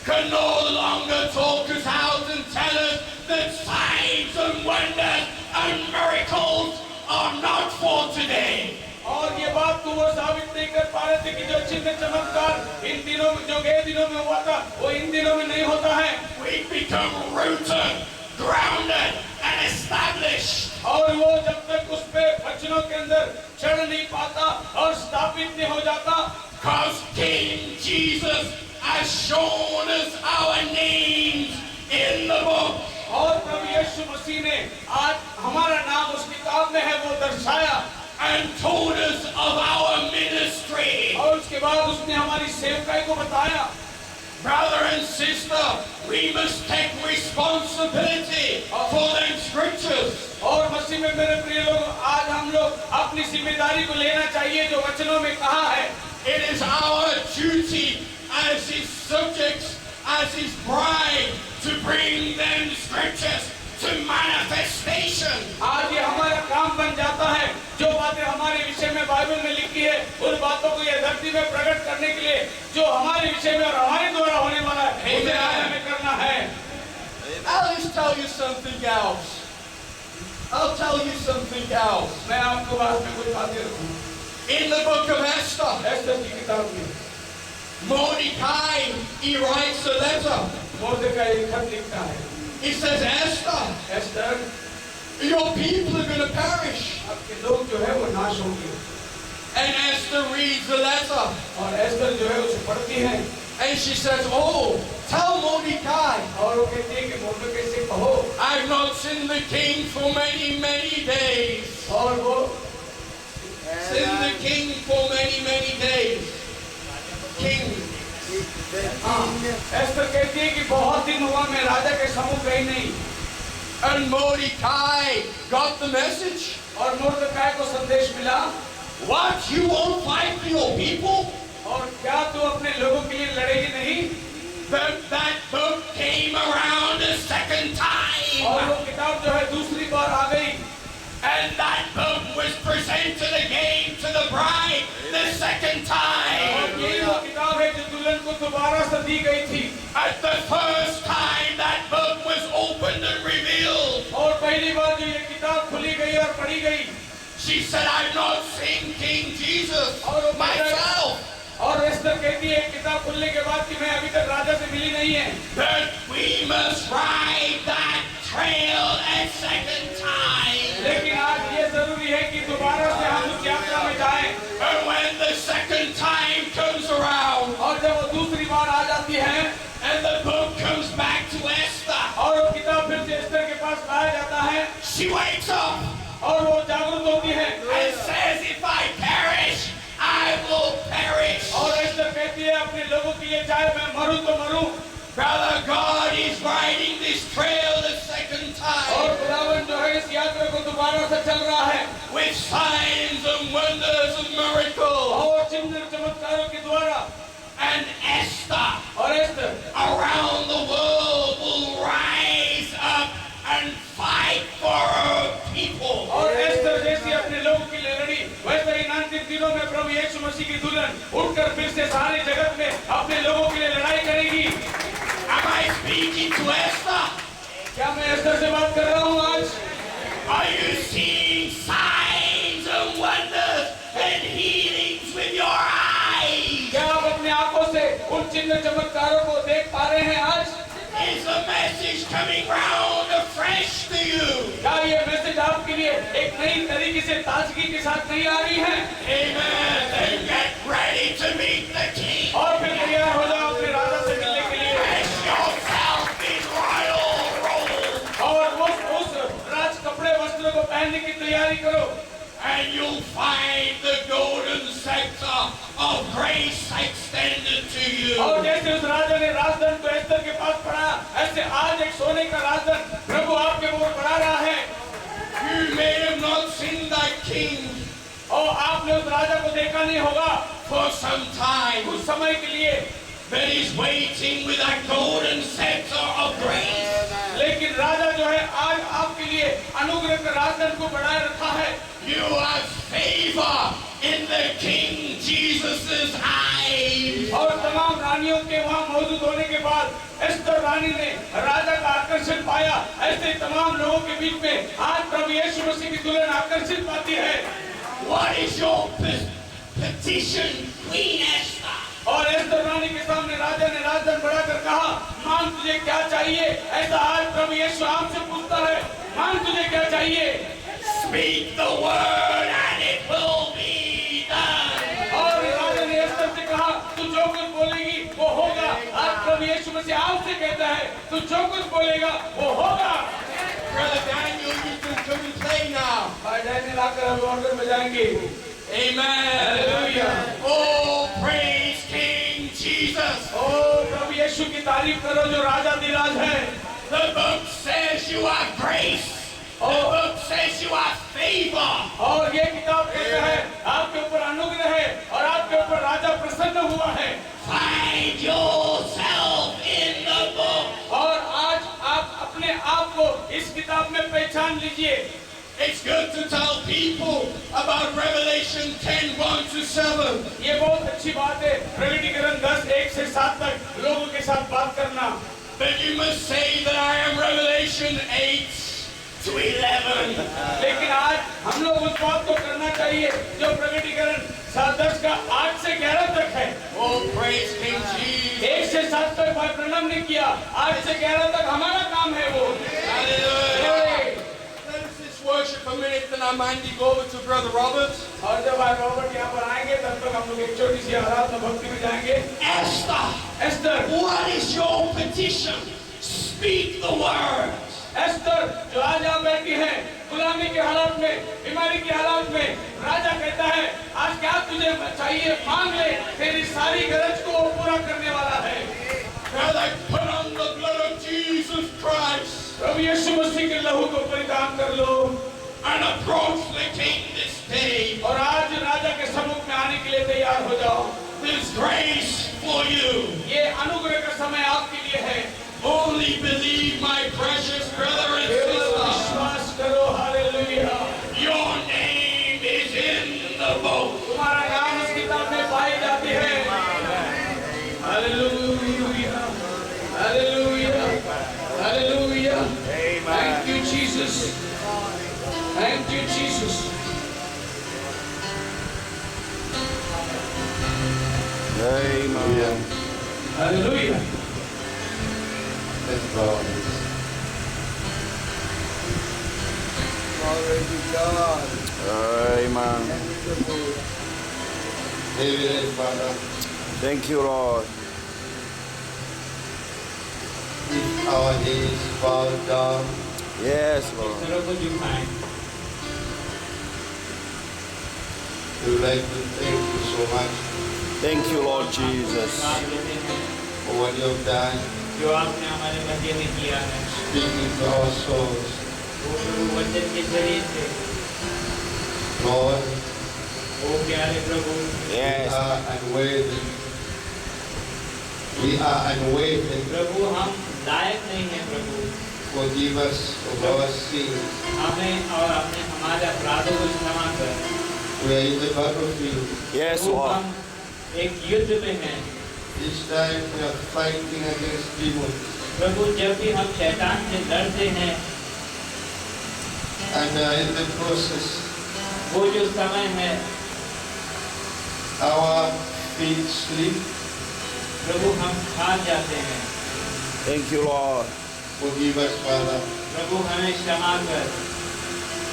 can no longer talk us out and tell us that signs and wonders and miracles are not for today. और ये बात को वो साबित नहीं कर पा रहे थे कि जो चिन्ह चमत्कार इन दिनों में जो गए दिनों में हुआ था वो इन दिनों में नहीं होता है We become rooted, grounded, and established. और वो जब तक उस पे वचनों के अंदर चढ़ नहीं पाता और स्थापित नहीं हो जाता, Because King Jesus has shown us our names in the book. और प्रभु यीशु मसीह ने आज हमारा नाम उस किताब में है वो दर्शाया And told us of our ministry. और उसके बाद उसने हमारी सेवकाई को बताया। Brother and sister, we must take responsibility for them scriptures. और मसीह में मेरे प्रिय लोग, आज हम लोग अपनी जिम्मेदारी को लेना चाहिए जो वचनों में कहा है। It is our duty as his subjects, as his bride, to bring them scriptures to manifestation. आज ये हमारा काम बन जाता है जो बातें हमारे विषय में बाइबल में लिखी है उन बातों को ये धरती में प्रकट करने के लिए जो हमारे विषय में और हमारे द्वारा होने वाला है उसे आज हमें करना है। I'll just tell you something else. I'll tell you something else. मैं आपको बाद में कुछ बातें रखूं। In the book of Esther, Esther की किताब में Mordecai, he writes a letter. मोर्देकाई एक खत लिखता है। He says, Esther, Esther, your people are going to perish. आपके लोग जो है वो नाश होंगे। And Esther reads the letter. और एस्तर जो है उसे पढ़ती है And she says, oh, tell Mordecai, और वो कहती है कि मोर्देकाई से कहो, I've not seen the king for many, many days. और वो Seen the king for many, many days. King. Esther कहती है कि बहुत दिन हुआ मैं राजा के सम्मुख गई नहीं। And Mordecai got the message. और मोर्देकाई को संदेश मिला, What, you won't fight for your people? और क्या तू अपने लोगों के लिए लड़ेगी नहीं? That book came around a second और वो time. किताब जो है दूसरी बार आ गई And that book was presented again to the bride the second और time. यही वो किताब है जो दुल्हन को दोबारा से दी गई थी। At the first time that book was opened and revealed, और पहली बार जो ये किताब खुली गई और पढ़ी गई, she said, I've not seen King Jesus myself. और एस्तर कहती है किताब खुलने के बाद कि मैं अभी तक राजा से मिली नहीं है, But we must ride that trail a second time. लेकिन आज ये जरूरी है कि दोबारा से हम उस यात्रा में जाएं। And when the second time comes around, और जब वो दूसरी बार आ जाती है and the book comes back to Esther, और वो किताब फिर से एस्तर के पास लाया जाता है she wakes up और वो जागरूक होती है and says, if I perish, I will perish. और एस्तर कहती है अपने लोगों के लिए चाहे मैं मरूं तो मरूं। Brother, God is riding this trail the second और time खुदावन जो है इस यात्रा को दोबारा से चल रहा है with signs and wonders and miracles. और चिन्ह चमत्कारों के द्वारा। And Esther और Esther around the world will rise up and fight for her people. और एस्तर जैसी अपने लोगों के लिए लड़ी, वैसे ही अंतिम दिनों में प्रभु यीशु मसीह की दुल्हन उठकर फिर से सारे जगत में अपने लोगों के लिए लड़ाई करेगी। Am I speaking to Esther? क्या मैं एस्तर से बात कर रहा हूँ आज? Are you seeing signs and wonders and healings with your eyes? क्या आप अपने आंखों से उन चिन्ह चमत्कारों को देख पा रहे हैं आज? Is the message coming round afresh to you? क्या ये मैसेज आपके लिए एक नई तरीके से ताजगी के साथ नहीं आ रही है? Amen. Then get ready to meet the King. और फिर तैयार हो जाओ अपने राजा से मिलने के लिए Dress yourself in royal robes, और उस राज कपड़े वस्त्रों को पहनने की तैयारी करो and you'll find the golden scepter of grace extended to you. और जैसे उस राजा ने राजदंड को एस्तर के पास पढ़ा, ऐसे आज एक सोने का राजदंड प्रभु आपके मुंह पर पढ़ा रहा है। You may have not seen that king और आपने उस राजा को देखा नहीं होगा for some time, कुछ समय के लिए, but he's waiting with that golden scepter of grace. लेकिन राजा जो है आज आपके लिए अनुग्रह का राजदंड को बढ़ाए रखा है। You have favor in the King Jesus' eyes. और तमाम रानियों के वहाँ मौजूद होने के बाद एस्तर रानी ने राजा का आकर्षण पाया। ऐसे तमाम लोगों के बीच में आज प्रभु यीशु मसीह की दुल्हन आकर्षित पाती है। What is your petition, Queen Esther? और एस्तर रानी के सामने राजा ने राजदंड बढ़ाकर कहा, मांग तुझे क्या चाहिए? ऐसा आज प्रभु यीशु आपसे पूछता है, मांग तुझे क्या चाहिए? speak the word and it will be done. और राजा ने एस्तर से कहा तू जो कुछ बोलेगी वो होगा। आज प्रभु यीशु मसीह आपसे कहता है तू जो कुछ बोलेगा वो होगा। Brother Daniel, you can play now. भाई डैनियल आकर हम ऑर्डर में जाएंगे। Amen. Hallelujah. Oh, praise King Jesus. ओ प्रभु यीशु की तारीफ करो जो राजा दिराज है। The book says you are grace. The book says you are favor. और ये किताब कहता है आपके ऊपर अनुग्रह है और आपके ऊपर राजा प्रसन्न हुआ है। Find yourself in the book. और आज आप अपने आप को इस किताब में पहचान लीजिए। It's good to tell people about Revelation 10:1-7. ये बहुत अच्छी बात है प्रकटीकरण 10:1 से 7 तक लोगों के साथ बात करना। But you must say that I am Revelation 8-11. लेकिन आज हम लोग उस बात को करना चाहिए जो प्रकटीकरण 7:10 का 8 से 11 तक है। Oh, praise King Jesus. 1 से 7 तक भाई प्रणाम नहीं किया, 8 से 11 तक हमारा काम है वो। Hallelujah. Let us just worship a minute, then I'm handing over to Brother Robert. और जब भाई रॉबर्ट यहाँ पर आएंगे तब तक हम लोग एक छोटी सी आराधना भक्ति में जाएंगे। Esther, Esther, what is your petition? Speak the word. Esther जो आज यहाँ बैठी है गुलामी के हालात में, बीमारी के हालात में, राजा कहता है आज क्या तुझे चाहिए मांग ले, तेरी सारी गरज को वो पूरा करने वाला है। Brother, put on the blood of Jesus Christ प्रभु यीशु मसीह के लहू को परिधान कर लो and approach the king this day. और आज राजा के सम्मुख में आने के लिए तैयार हो जाओ। There's grace for you. ये अनुग्रह का समय आपके लिए है। Only believe, my precious brother and केवल sister. विश्वास करो। Hallelujah. Your name is in the book. तुम्हारा नाम उस किताब में पाई जाती है। Hallelujah, hallelujah, hallelujah. Thank you, Jesus. Thank you, Jesus. Amen. Hallelujah. Let's bow. Glory to God. Amen. Heavenly Father, Thank you, Lord. with our heads bowed down, Yes, Lord. सरों को झुकाएं। we would like to thank you so much Thank you, Lord Jesus. धन्यवाद देते हैं for what you have done, जो आपने हमारे मध्य में किया है। speaking to our souls. वो प्रभु वचन के जरिए से, Lord, ओ प्यारे प्रभु, we Yes. are unworthy. We are unworthy. प्रभु हम लायक नहीं हैं प्रभु। Forgive us of our sins. हमें और अपने हमारे अपराधों को क्षमा कर। We are in the battlefield. Yes, Prabhu, Lord. हम एक युद्ध में हैं। This time we are fighting against demons. प्रभु जब भी हम शैतान से लड़ते हैं, And in the process, वो जो समय है our feet slip. प्रभु हम हार जाते हैं। Thank you, Lord. Forgive us, Father. प्रभु हमें क्षमा कर।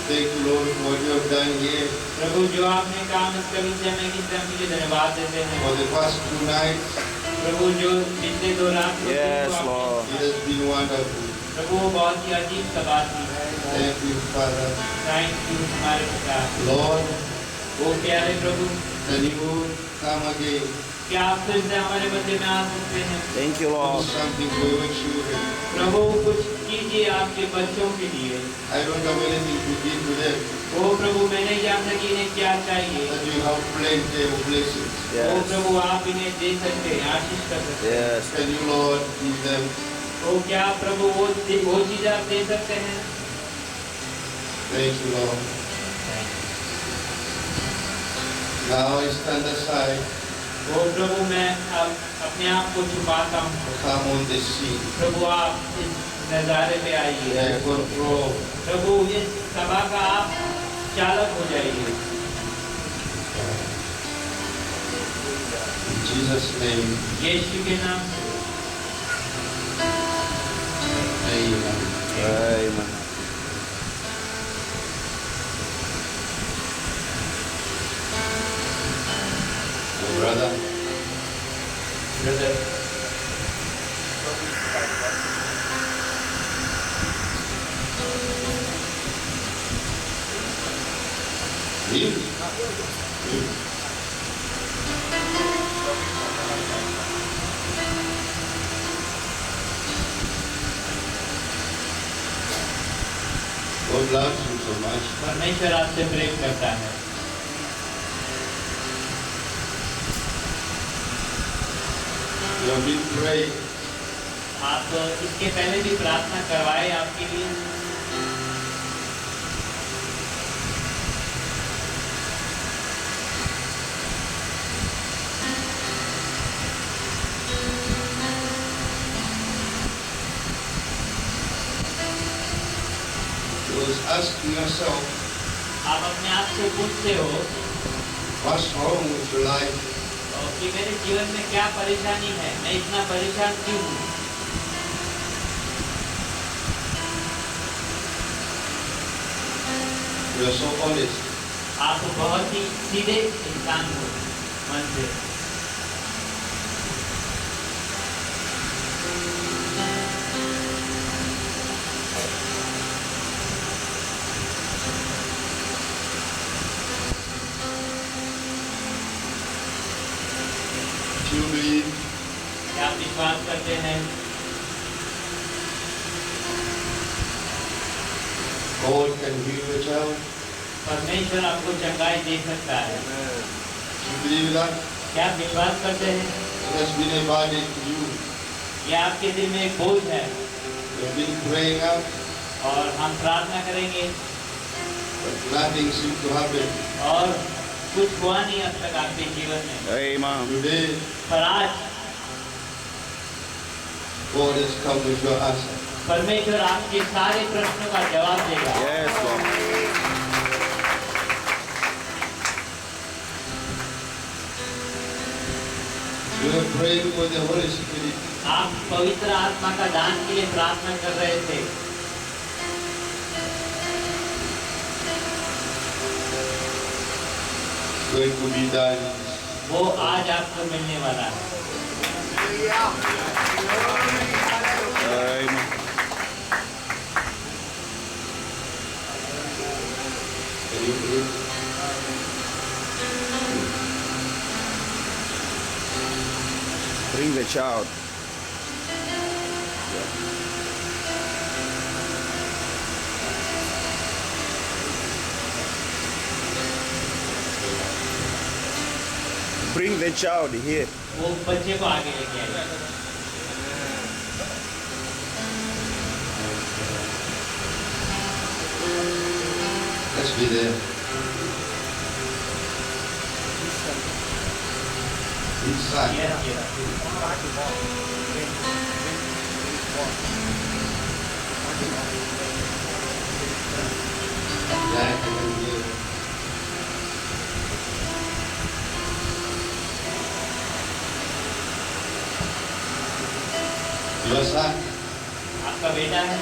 Thank you, Lord, for what you have done here. प्रभु जो आपने काम इस कलीसिया में किया के लिए धन्यवाद देते हैं। For the past 2 nights, प्रभु जो पिछले 2 रात को Yes, आपने- Lord. it has been wonderful. प्रभु वो बहुत ही अजीब सा बात थी। Thank you, Father. Thank you हमारे पिता। Lord, वो प्यारे प्रभु, can you come again? क्या आप फिर से हमारे मध्य में आ सकते हैं? Thank you, Do Lord. something for your children. प्रभु कुछ कीजिए आपके बच्चों के लिए। I don't have anything to give to them, वो प्रभु मैं नहीं जानता कि इन्हें क्या चाहिए। but you have plenty of blessings. वो Yes. प्रभु आप इन्हें दे सकते हैं, आशीष कर सकते हैं। Yes. Can you, Lord, give them? वो क्या प्रभु वो चीज आप दे सकते हैं? Thank you, Lord. Now I stand aside. वो प्रभु मैं अब अपने आप को छुपाता हूँ। Come on the scene. प्रभु आप इस नज़ारे पे आइए। Take control. प्रभु इस सभा का आप चालक हो जाइए। In Jesus' name, यीशु के नाम से। amen. Amen. Your brother. Brother Really? God loves you so much. परमेश्वर आपसे प्रेम करता है। You have been praying. आप इसके पहले भी प्रार्थना करवाए आपके लिए। You was asking yourself, आप अपने आप से पूछते हो what's wrong with your life? कि मेरे जीवन में क्या परेशानी है, मैं इतना परेशान क्यों हूँ। You are so honest. आप बहुत ही सीधे इंसान हो मन से। Do you believe क्या आप विश्वास करते हैं God can heal your child? परमेश्वर आपको चंगाई दे सकता है? Do you believe that? क्या आप विश्वास करते हैं? It has been a burden to you. यह आपके दिल में एक बोझ है You have been praying out, और हम प्रार्थना करेंगे but nothing seems to happen. और कुछ हुआ नहीं अब तक आपके जीवन में। Amen. Today, पर आज God has come with your answer. परमेश्वर आपके सारे प्रश्नों का जवाब देगा। Yes, Lord. You are praying for the Holy Spirit. आप पवित्र आत्मा का दान के लिए प्रार्थना कर रहे थे। Going to be done. वो आज आपको मिलने वाला है। Amen. Can you believe? Bring the child. Bring the child here. वो बच्चे को आगे लेके आए। Let's be there. Inside. Yes, yes. Yeah, I can hear it. Your son, आपका बेटा है।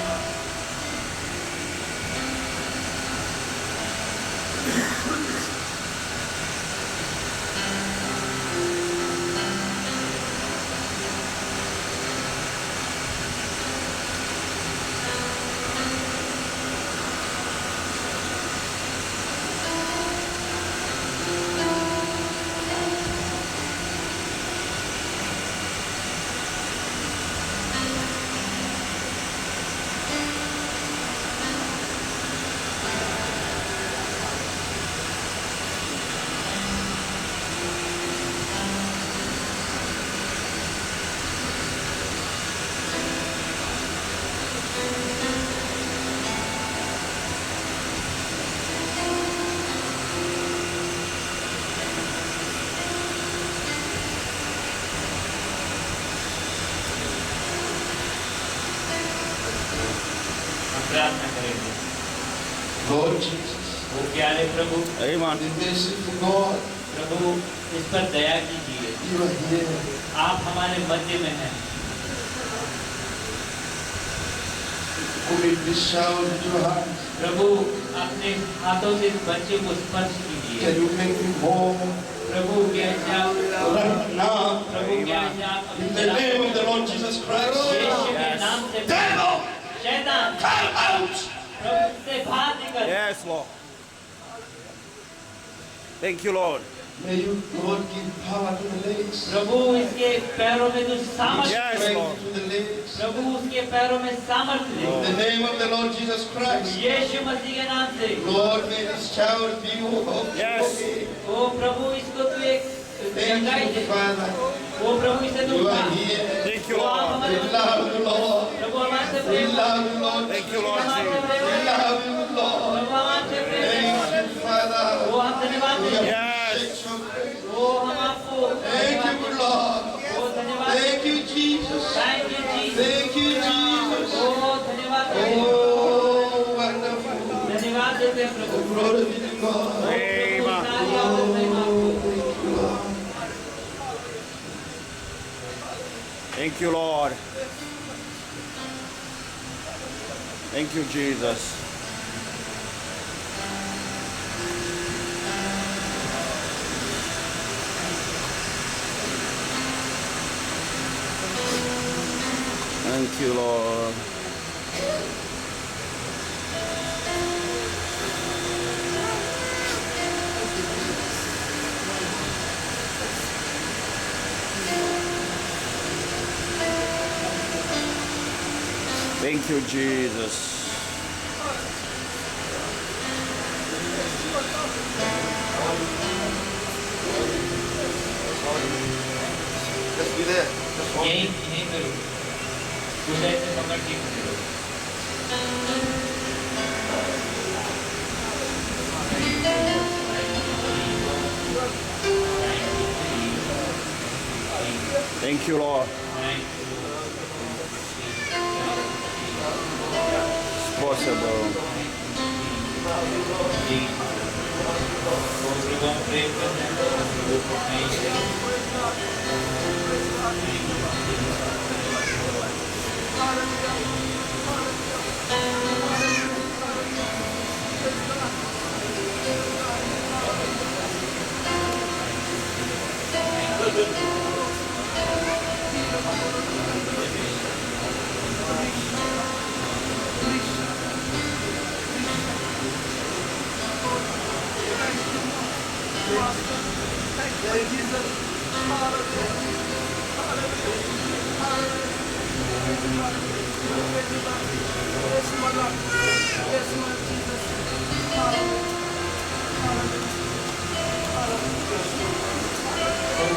प्रार्थना करेंगे। Lord Jesus, वो प्यारे प्रभु, Amen. the merciful God, प्रभु इस पर दया कीजिए। you are here. आप हमारे मध्य में हैं। Commit this child into your hands. प्रभु अपने हाथों से इस बच्चे को स्पर्श कीजिए। Can you make him whole? प्रभु की आज्ञा right now, प्रभु की आज्ञा in the name of the Lord Jesus Christ. यीशु के नाम से Devil, शैतान come out. प्रभु से बाहर निकल Yes, Lord. Thank you, Lord. May you, Lord, give power to the legs. प्रभु इसके पैरों में जो सामर्थ्य Yes, Strength Lord. to the legs. प्रभु उसके पैरों में सामर्थ्य दे In the name of the Lord Jesus Christ. यीशु मसीह के नाम से Lord, may this child be okay. Yes. ओ प्रभु इसको तू एक चंगाई Thank दे you, Father. ओ प्रभु इसे तू You उठा are here. Thank you, वो आप Lord. हमारे We love you, Lord. प्रभु हमारे से We Prem love you, Lord. Thank you, Lord हमारे से Jesus. We Prem love you, Lord. प्रभु हमारे से प्रेम Thank you, Father. वो हम धन्यवाद We देते हैं appreciate your grace. वो हम आपको Thank धन्यवाद you, Lord. वो धन्यवाद Thank you, Jesus. Thank you जी Thank you, Jesus. वो धन्यवाद देते हैं Oh, wonderful. धन्यवाद देते हैं प्रभु Glory be to God. Amen. सारी आदत नहीं आपको Thank you, Lord. Thank you, Jesus. Thank you, Lord. Thank you, Jesus. Just be there. Just hold. यही करो कुछ ऐसे पकड़ के करो Thank you, Lord. It's possible. प्रेम करते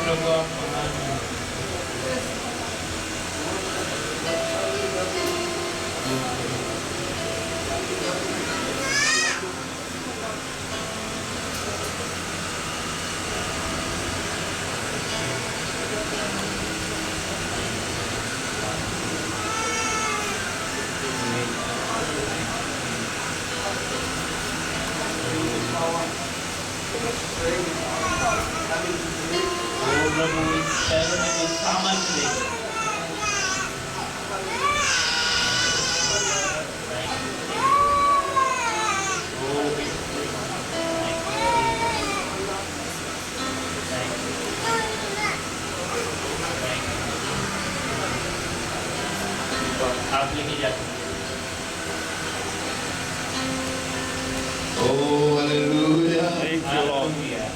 प्रभु आप महान हैं। ओ प्रभु इस पैरों में जो सामर्थ्य दे आप लेके जाते Oh, hallelujah. Thank you, Lord. हैं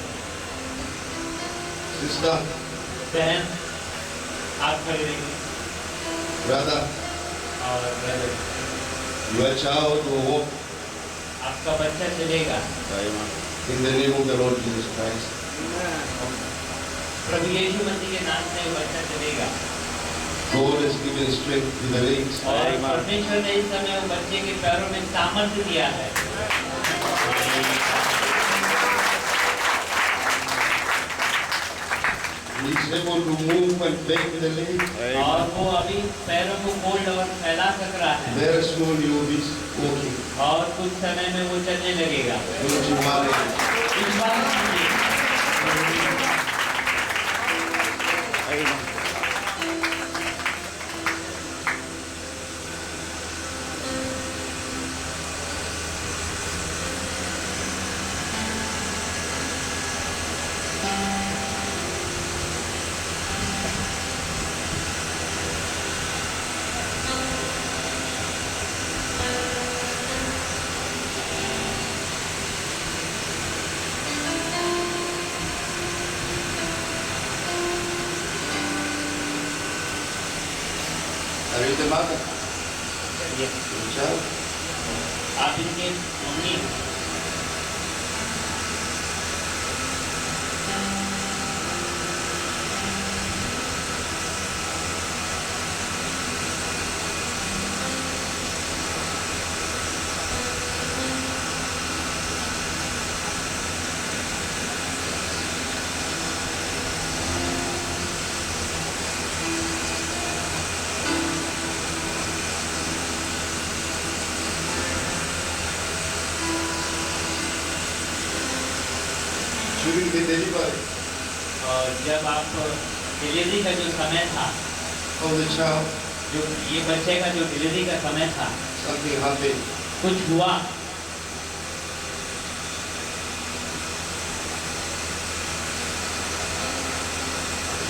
Sister, बहन आप खड़े रहिए brother, और brother, your child will walk आपका बच्चा चलेगा Amen. in the name of the Lord Jesus Christ. प्रभु यीशु मसीह के नाम से बच्चा चलेगा God has given strength to the legs. और Amen. परमेश्वर ने इस समय वो बच्चे के पैरों में सामर्थ्य दिया है He's able to move and bend the legs. और Amen. वो अभी पैरों को फोल्ड और फैला सक रहा है Very soon you will be walking. और कुछ समय में वो चलने लगेगा Don't you worry. विश्वास कीजिए Amen. Are you the mother? ये The child? आप इनके मम्मी हैं। During the delivery और जब आप डिलीवरी का जो समय था, of the child, जो ये बच्चे का जो डिलीवरी का समय था, something happened. कुछ हुआ।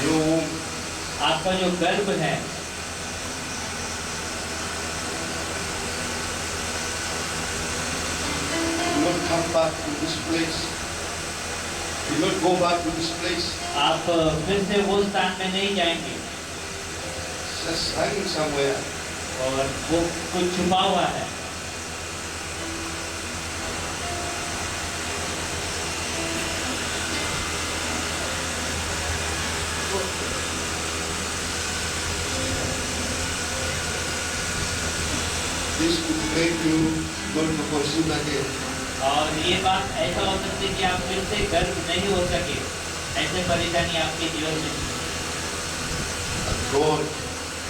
Your womb आपका जो गर्भ है will not come back to this place. Will not go back to this place. आप फिर से वो स्थान में नहीं जाएंगे It's just hanging somewhere. और वो कुछ छुपा हुआ है। This could make you not to conceive again. और ये बात ऐसा हो सकती है कि आप फिर से गर्भ नहीं हो सके, ऐसे परेशानी आपके जीवन में। But God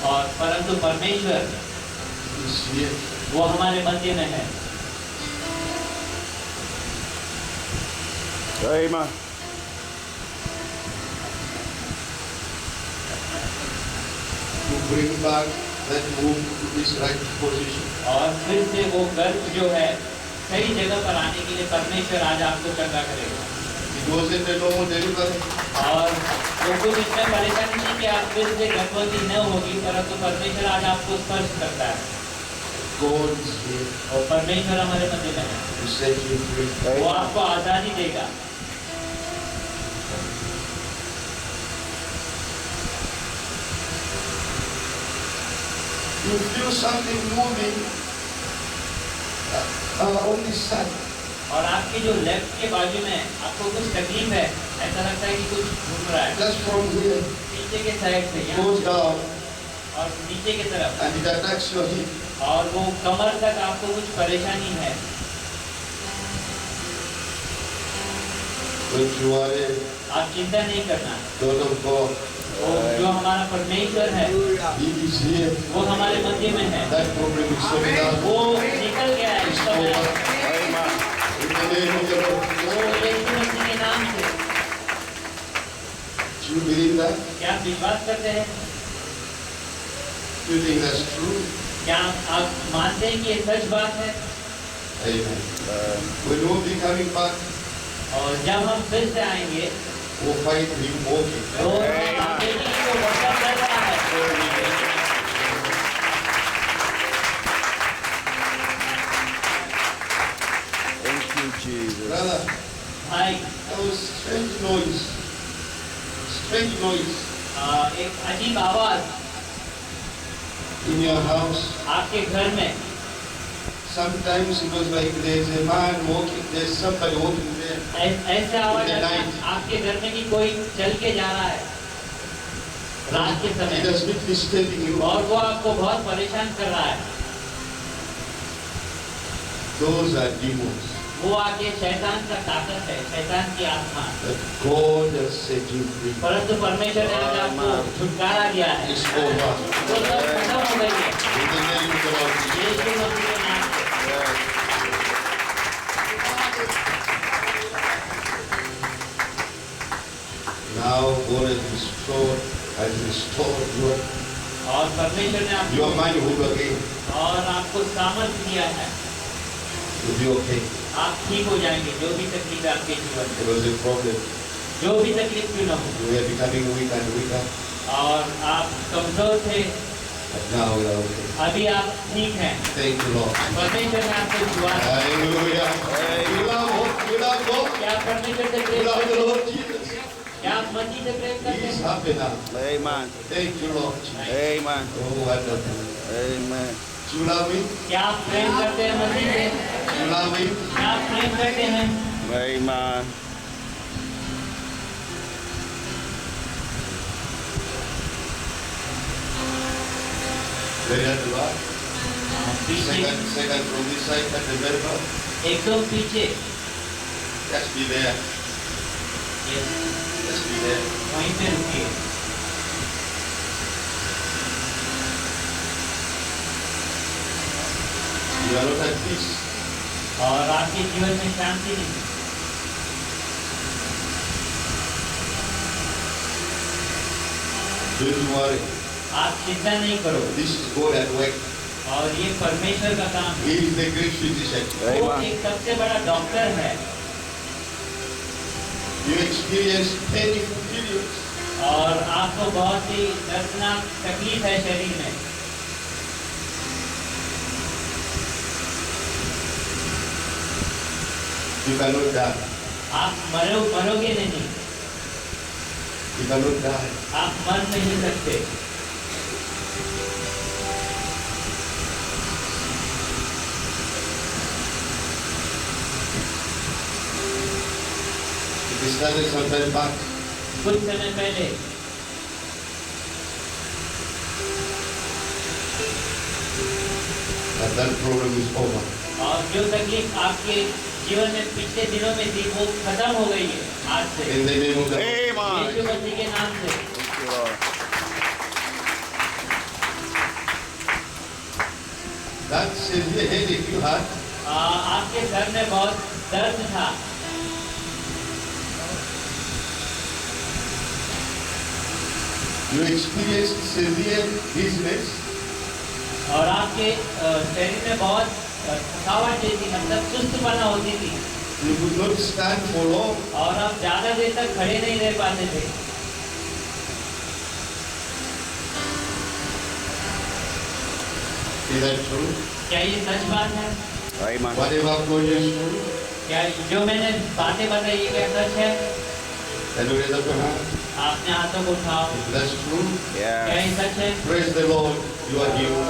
और परंतु परमेश्वर is here. वो हमारे मध्य में है Amen. To bring back that womb to its right position. और फिर से वो गर्भ जो है सही जगह पर आने के लिए परमेश्वर आज आपको चंगा करेगा। It wasn't a normal delivery. और वो कुछ इसमें परेशानी नहीं कि आप फिर से गर्भवती न होगी, परंतु परमेश्वर आज आपको स्पर्श करता है God is here और परमेश्वर हमारे मध्य में है। to set you free. वो आपको आजादी देगा। You feel something moving on this side. और आपके जो लेफ्ट के बाजू में आपको कुछ तकलीफ है, ऐसा लगता है कि कुछ घूम रहा है Just from here, नीचे के साइड से यहाँ goes down और नीचे की तरफ, and it attacks your hip. और वो कमर तक आपको कुछ परेशानी है। Don't you worry, आप चिंता नहीं करना, God of God, वो जो हमारा परमेश्वर है He is here. वो हमारे मध्य में है। That problem is sorted out. वो निकल गया है इस समय। Amen. In the name of the Lord. वो यीशु मसीह के नाम से। Do you believe that? क्या आप विश्वास करते हैं? Do you think that's true? क्या आप मानते हैं कि ये सच बात है? Amen. When we'll be coming back, और जब हम फिर से आएंगे we'll find Him walking. तो हम देखेंगे कि वो वर्षा कर रहा है। Thank you, Jesus. Brother, भाई, there was strange noise. Strange noise एक अजीब आवाज in your house. आपके घर में, Sometimes it was like there's a man walking, there's somebody walking there. ऐसे आवाज In the आता है night. आपके घर में कि कोई चल के जा रहा है रात के It समय, has been disturbing you. और वो आपको बहुत परेशान कर रहा है। Those are demons. वो आके शैतान का ताकत है, शैतान की आत्मा। But God has set you free. परंतु परमेश्वर ने आज आपको छुटकारा दिया है। It's over. वो सब खत्म हो गई है In the name of the Lord Jesus. यीशु मसीह के नाम से। Now God has restored और परमेश्वर ने your आपको manhood again और आपको सामर्थ्य दिया है, to be okay. आप ठीक हो जाएंगे। जो भी तकलीफ है आपके जीवन में, There was a problem. जो भी तकलीफ क्यों न हो, You were becoming weak and weaker, और आप कमजोर थे, but now we are okay. अभी आप ठीक हैं। Thank you, Lord. परमेश्वर ने आपको छुआ है। Hallelujah. You love God. क्या परमेश्वर से You प्रेम love करते the हो? Lord Jesus. क्या क्या आप मसीह से प्रेम करते He is हैं? happy now. Amen. Thank you, Lord. Amen. Oh, wonderful. Amen. Do you love me? क्या आप प्रेम करते हैं मसीह से? Do you love me? क्या आप प्रेम करते हैं? Amen. Very at the back. पीछे Second from this side at the very back. एकदम पीछे Just be there. Yes, Just be there. वहीं पे रुकिए। You are not at peace. और आपके जीवन में शांति नहीं। Don't worry. आप चिंता नहीं करो। This is God at work. और ये परमेश्वर का काम है। He is the great physician. वो Amen. एक सबसे बड़ा डॉक्टर है You experience painful periods. और आपको बहुत ही दर्दनाक तकलीफ है शरीर में। You cannot die. आप मरोगे नहीं। You cannot die. आप मर नहीं सकते। It started some time back. कुछ समय पहले But that problem is over. और जो तकलीफ आपके जीवन में पिछले दिनों में थी वो खत्म हो गई है आज से। In the name of the Lord. Yeshu Amen. मसीह के नाम से। Thank you, Lord. That severe headache you had, आपके सर में बहुत दर्द था you experienced severe dizziness, और आपके शरीर में बहुत थकावट जैसी मतलब सुस्तपना होती थी you could not stand for long. और आप ज्यादा देर तक खड़े नहीं रह पाते थे। Is that true? क्या ये सच बात है? Amen. Whatever I've told you is true. क्या जो मैंने बातें बताई ये क्या सच है? Can you raise up your hand? आपने हाथों को उठाओ। If that's true, क्या Yeah. ये सच है? praise the Lord. You are healed.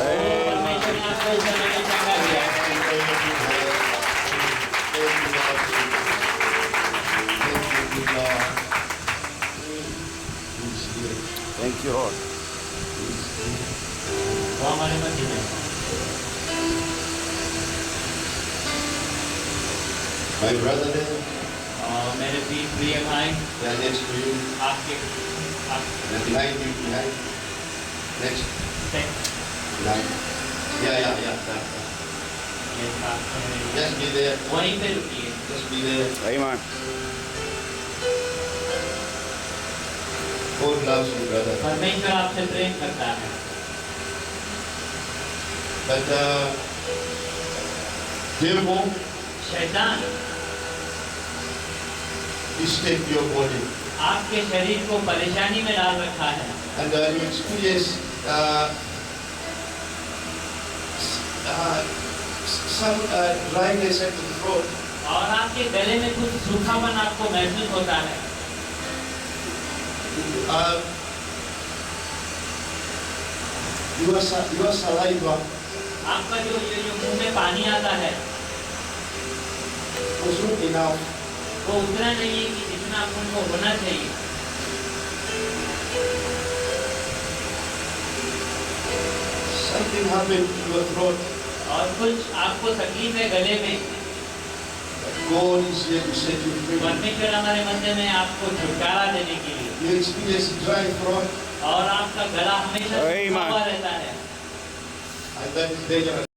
परमेश्वर ने आपको इस समय में चंगा दिया। Thank you, Lord. Thank you, Lord. He's here. Thank you, Lord. वो हमारे मध्य में है। My brother there, और मेरे प्रिय भाई they are next to you. आपके And behind you, behind. Next. Behind. Yeah. That. Just be there. वहीं पे रुकिए। Just be there. Amen. God loves you, brother. परमेश्वर आपसे प्रेम करता है। But devil शैतान is taking your body. आपके शरीर को परेशानी में डाल रखा है And you experience some dryness at the throat. और आपके गले में कुछ सूखापन आपको महसूस होता है। Your saliva आपका जो मुंह में पानी आता है was not enough. वो उतना नहीं है कि जितना आपको होना चाहिए। Something happened to your throat. और कुछ आपको तकलीफ है गले में। God is here to set you free. परमेश्वर हमारे मध्य में आपको छुटकारा देने के लिए You experience dry throat, और आपका गला हमेशा सूखा हुआ रहता है and that is dangerous.